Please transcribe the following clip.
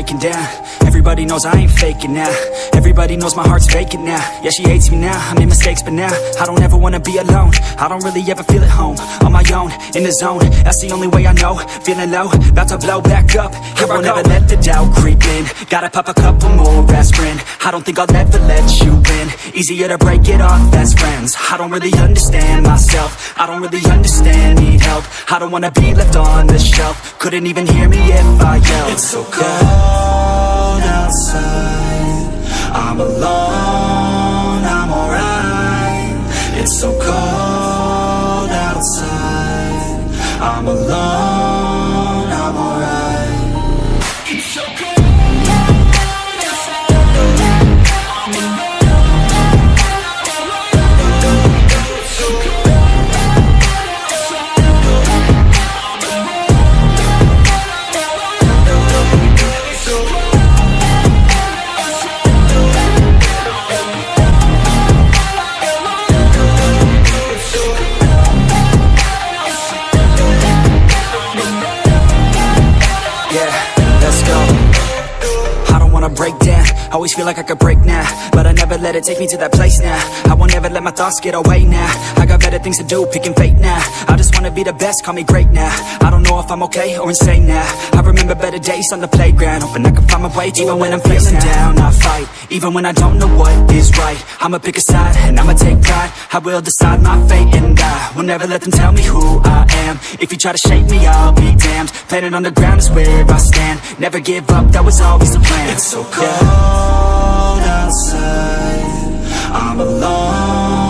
breaking down. Everybody knows I ain't faking now. Everybody knows my heart's vacant now. Yeah, she hates me now, I made mistakes but now I don't ever wanna be alone. I don't really ever feel at home. On my own, in the zone, that's the only way I know. Feeling low, about to blow back up. Here I won't ever let the doubt creep in. Gotta pop a couple more aspirin. I don't think I'll ever let you in. Easier to break it off best friends. I don't really understand myself. I don't really understand, need help. I don't wanna be left on the shelf. Couldn't even hear me if I yelled. It's so cold outside, I'm alone, I'm alright. It's so cold outside, I'm alone, I'm alright. It's so cold. Break down, always feel like I could break now, but I never let it take me to that place now. I won't ever let my thoughts get away now. I got better things to do, picking fate now. I just wanna be the best, call me great now. I don't know if I'm okay or insane now. I remember better days on the playground, hoping I can find my way. Even when I'm feeling down, I fight. Even when I don't know what is right, I'ma pick a side and I'ma take pride. I will decide my fate and I will never let them tell me who I am. If you try to shake me, I'll be damned. Planet on the ground is where I stand. Never give up, that was always the plan. It's so cold outside, I'm alone.